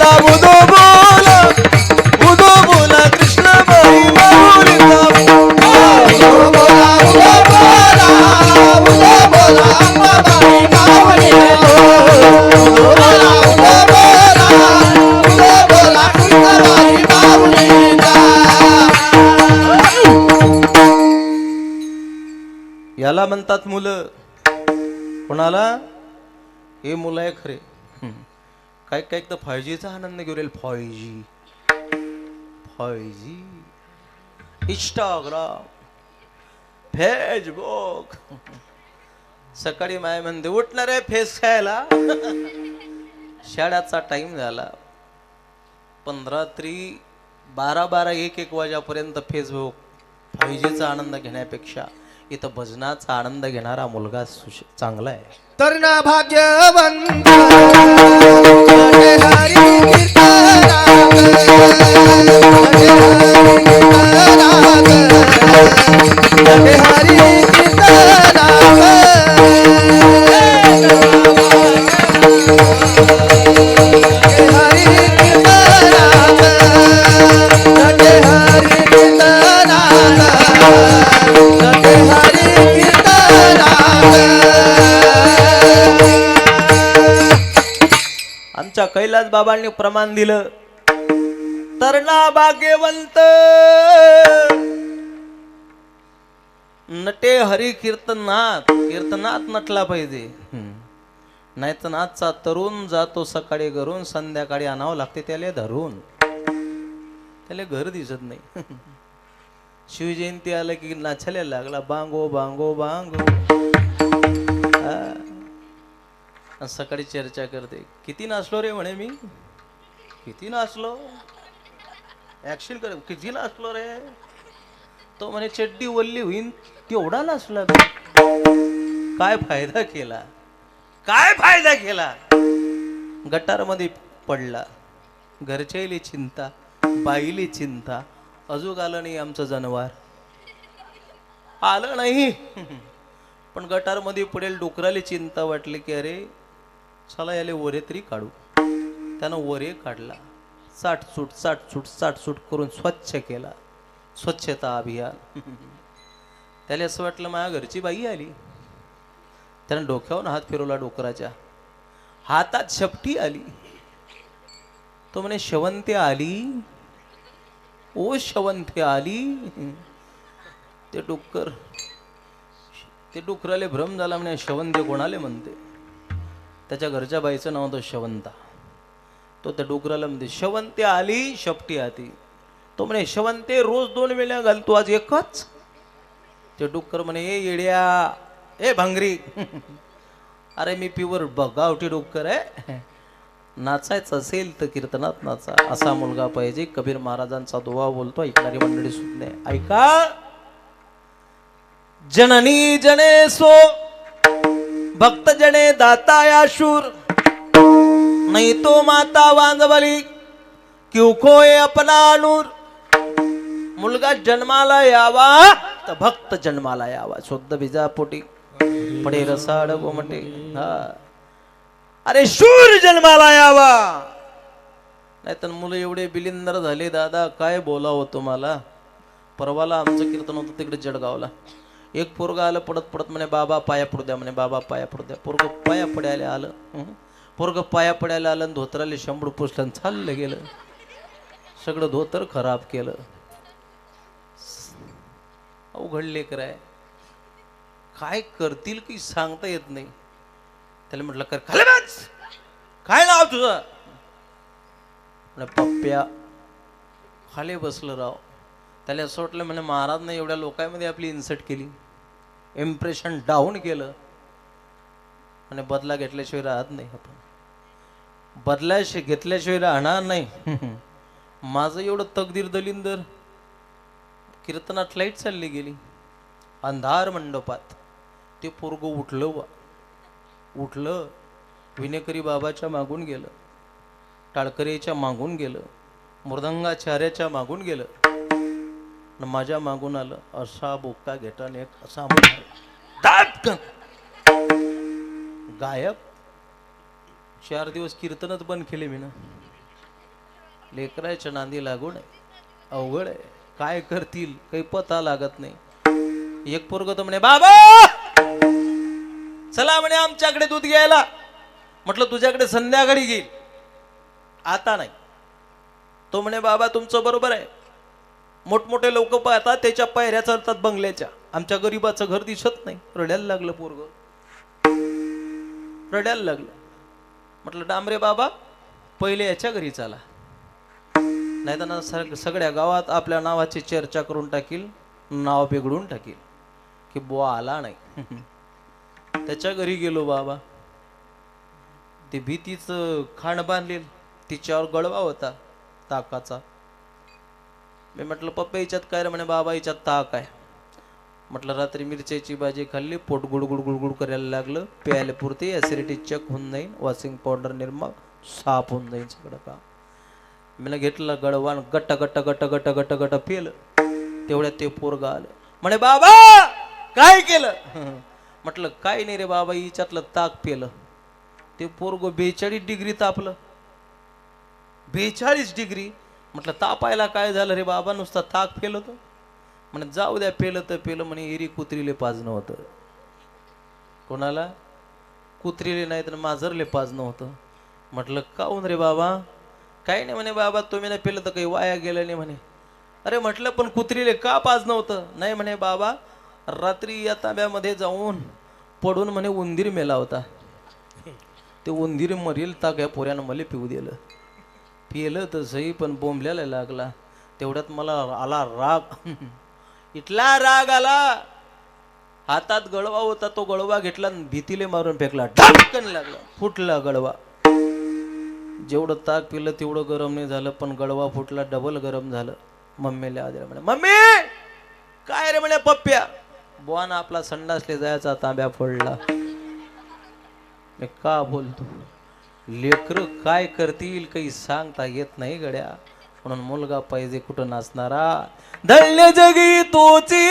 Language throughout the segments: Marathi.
बोला बुधो बोला बुधो बोला कृष्ण बाई माऊलीचा बुधो बोला बुधो बोला बुधो बोला अंबाबाई माऊलीचा बुधो बोला बुधो बोला बुधो बोला कृष्ण बाई माऊलीचा. याला म्हणतात मुलं. कोणाला? हे मुलं आहे खरे. काय काय तर 5Gचा आनंद घेऊ राहील. 5G Instagram Facebook. सकाळी माय म्हणते उठणार आहे फेस खायला. शाळेचा टाइम झाला पण रात्री 12-1 वाजेपर्यंत फेसबुक. 5Gचा आनंद घेण्यापेक्षा इथं भजनाचा आनंद घेणारा मुलगा चांगला आहे. तरुणा भाग्यवंत हरी आमच्या कैलास बाबांनी प्रमाण दिलं. तरणा भाग्यवंत नटे हरी कीर्तनात नटला पाहिजे. नाही तर नाचचा तरुण जातो सकाळी घरून संध्याकाळी आणावं लागते त्याला धरून. त्याला घर दिसत नाही. शिवजयंती आलं की नाचायला लागला बांगो बांगो बांगो. सकाळी चर्चा करते किती नाचलो रे म्हणे मी. किती नाचलो ऍक्शन कर. किती नाचलो रे. तो म्हणे चड्डी वल्ली होईन तेवढा नाचला. काय फायदा केला. काय फायदा केला. गटारमध्ये पडला. घरच्याली चिंता बाईली चिंता. अजून आलं नाही आमचं जनावर. आलं नाही पण गटारमध्ये पडेल. डुकराली चिंता वाटली की अरे चला याले वरे तरी काढू. त्यानं वरे काढला. साठ करून स्वच्छ केला. स्वच्छता अभियान. त्याला असं वाटलं माझ्या घरची बाई आली. त्यानं डोक्यावरून हात फिरवला. डोकराच्या हातात शेपटी आली. तो म्हणे शेवंती आली ओ शेवंती आली. ते डुकराले भ्रम झाला. म्हणे शेवंती कोणाले म्हणते. त्याच्या घरच्या बाईचं नाव होतं शेवंता. तो त्या डुकराला म्हणते शेवंती आली शेपटी आती. तो म्हणे शेवंते रोज 2 वेळा घालतो आज एकच. ते डुक्कर म्हणे ए येड्या ए भांगरी. अरे मी प्युअर गावठी डुक्कर आहे. नाचायचं असेल तर कीर्तनात नाचा. असा मुलगा पाहिजे. कबीर महाराजांचा दुवा बोलतो. ऐकणारी मंडळी सुद्धा ऐका. जननी जने सो भक्त जने दाता या शूर. नहीं तो माता वांजवली क्यों खोए अपना नूर. मुलगा जन्माला यावा तर भक्त जन्माला यावा. शुद्ध बीजापोटी पडे रसाड गोमटे. हा अरे शूर जन्माला यावा. नाही तर मुलं एवढे बिलिंदर झाले दादा काय बोलावं तुम्हाला. परवाला आमचं कीर्तन होतं तिकडे जळगावला. एक पोरगा आलं पडत पडत म्हणे बाबा पाया पडू द्या. म्हणे बाबा पाया पडू द्या. पोरग पाया पडायला आलं. पोरग पाया पडायला आलं. धोत्राले शंभर पुसलं चाललं गेलं. सगळं धोतर खराब केलं. अवघड लेकर आहे. काय करतील की सांगता येत नाही. त्याला म्हटलं कर खालीच. काय नाव तुझं. पप्प्या. खाली बसलं राव. त्याला असं वाटलं म्हणे महाराजने एवढ्या लोकांमध्ये आपली इन्सर्ट केली. इम्प्रेशन डाऊन केलं. आणि बदला घेतल्याशिवाय राहत नाही. आपण बदला घेतल्याशिवाय राहणार नाही. माझं एवढं तकदीर दलिंदर. कीर्तनात लाईट चालली गेली. अंधार मंडपात. ते पोरग उठलं. विनेकरी बाबाच्या मागून गेलं. टाळकरीच्या मागून गेलं. मृदंगाचार्याच्या मागून गेलं. माझ्या मागून आलं. असा बोका घेताना एक असा गायब. 4 दिवस कीर्तनच बंद केले मी ना. लेकराच्या नांदी लागून अवघड आहे. काय करतील काही पता लागत नाही. एक पोरग तर म्हणे बाबा चला म्हणे आमच्याकडे दूध घ्यायला. म्हटलं तुझ्याकडे संध्याकाळी घेईल आता नाही. तो म्हणे बाबा तुमचं बरोबर आहे. मोठमोठे लोक पाहतात त्याच्या पायऱ्या चालतात बंगल्याच्या. आमच्या गरीबाचं घर दिसत नाही. रडायला लागलं पोरग रडायला लागलं. म्हटलं डांबरे बाबा पहिले याच्या घरी चाला नाही तर सगळ्या गावात आपल्या नावाची चर्चा करून टाकील. नाव बिघडून टाकील की बुवा आला नाही. त्याच्या घरी गेलो बाबा. ते भीतीचं खाण बांधलेल तिच्यावर गळवा होता ताकाचा. मी म्हटलं पप्पा याच्यात काय रे. म्हणे बाबा याच्यात ताक आहे. म्हटलं रात्री मिरच्याची भाजी खाल्ली पोट गुडगुड गुडगुड करायला लागलं. प्यायला पुरते ऍसिडिटी चेक होऊन जाईल. वॉशिंग पावडर निर्मा साफ होऊन जाईल सगळं का. मी घेतलं गडवान गट्ट गट्ट गट्ट गट्ट गट्ट गट्ट पेलं. तेवढ्यात ते पोरग आलं. म्हणे बाबा काय केलं. म्हटलं काय नाही रे बाबा हिच्यातलं ताक पेलं. ते पोरग 42 डिग्री तापलं. 42 डिग्री. म्हटलं तापायला काय झालं रे बाबा नुसता ताक पेलं तो. म्हणे जाऊ द्या पेलं तर पेलं. म्हणे एरी कुत्रीले पाजणं होतं. कोणाला कुत्रीले नाही तर मांजरले पाजणं होतं. म्हटलं काऊन रे बाबा. काही नाही म्हणे बाबा तुम्ही नाही पेलं तर काही वाया गेलं नाही म्हणे. अरे म्हटलं पण कुत्रीले का पाजणं होतं. नाही म्हणे बाबा रात्री या तांब्यामध्ये जाऊन पडून म्हणे उंदीर मेला होता. ते उंदीर मरेल ताक या पोऱ्यानं मला पिऊ दिलं. पिलं तर सही पण बोंबल्याला लागला. तेवढ्यात मला आला राग. इथला राग आला. हातात गळवा होता तो गळवा घेतला भीतीले मारून फेकला. ढाकन लागला फुटला गळवा. जेवढं ताक पिलं तेवढं गरम नाही झालं पण गळवा फुटला डबल गरम झालं. मम्मीला आदर म्हणे मम्मी काय रे म्हणे पप्प्या. बुवाना आपला संडासले जायचा तांब्या फोडला. मी का बोलतो लेकर काय करतील काही सांगता येत नाही गड्या. म्हणून मुलगा पाहिजे कुठं नाचणारा. धन्य जगी तोची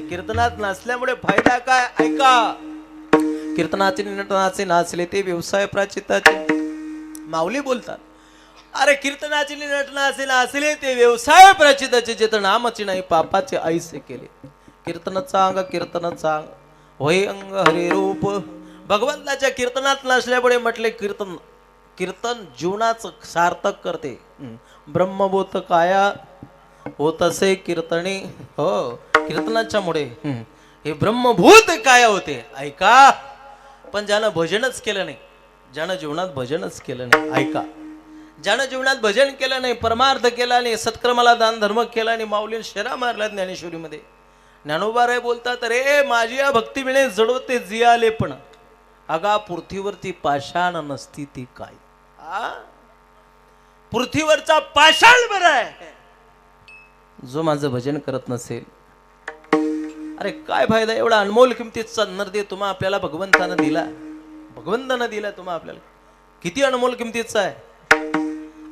कीर्तनात नाचल्यामुळे फायदा काय ऐका. कीर्तनाचे नटनाचे नाचले ते व्यवसाय प्राचिताचे. माऊली बोलतात अरे कीर्तनाचे नटनाचे नाचले ते व्यवसाय प्राचिताचे. जेत नामाचे नाही पापाचे ऐसे केले. कीर्तन चांग कीर्तन चांग होय अंग हरे रूप. भगवंताच्या कीर्तनात नाचल्यामुळे म्हटले कीर्तन कीर्तन जीवनाचं सार्थक करते. ब्रह्मभूत काया होत असे कीर्तने. हो कीर्तनाच्या मुळे हे ब्रह्मभूत काय होते ऐका. पण ज्यानं भजनच केलं नाही ज्यानं जीवनात भजनच केलं नाही ऐका. ज्यानं जीवनात भजन केलं नाही परमार्थ केला नाही सत्कर्माला दान धर्म केला नाही. माऊलीने शेरा मारला ज्ञानेश्वरीमध्ये. ज्ञानोबाराय बोलतात रे माझी या भक्ती मिळे जडवते जियाले पण अगा पृथ्वीवरती पाषाण नसती ती काय. पृथ्वीवरचा पाषाण बरा आहे जो माझं भजन करत नसेल. अरे काय फायदा. एवढा अनमोल किमतीचा नरदे तुम्हा आपल्याला भगवंतानं दिला. भगवंतानं दिला तुम्हा आपल्याला किती अनमोल किमतीचा आहे.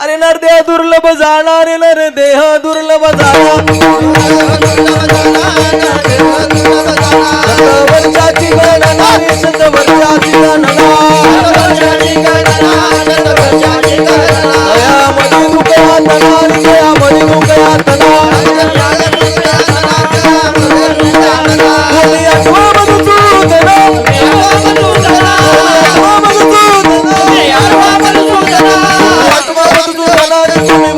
अरे नरदेह दुर्लभ जाणारे नर देह दुर्लभ जाणा. शतवर्षाची गणना शतवर्षाची गणना दयामध्ये मुकया तना दयामध्ये मुकया तना. तुम्ही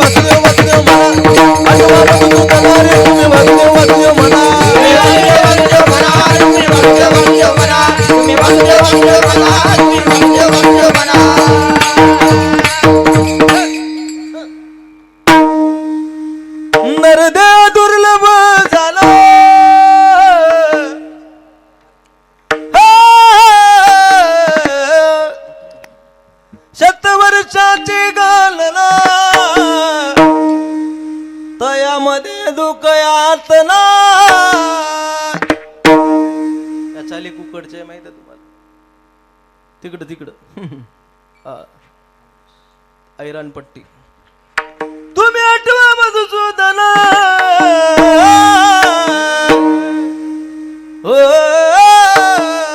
आले कुकडचे आहे माहिती आहे तुम्हाला? तिकडं तिकडं ऐरानपट्टी. तुम्ही आठवा मधुसूदन, हो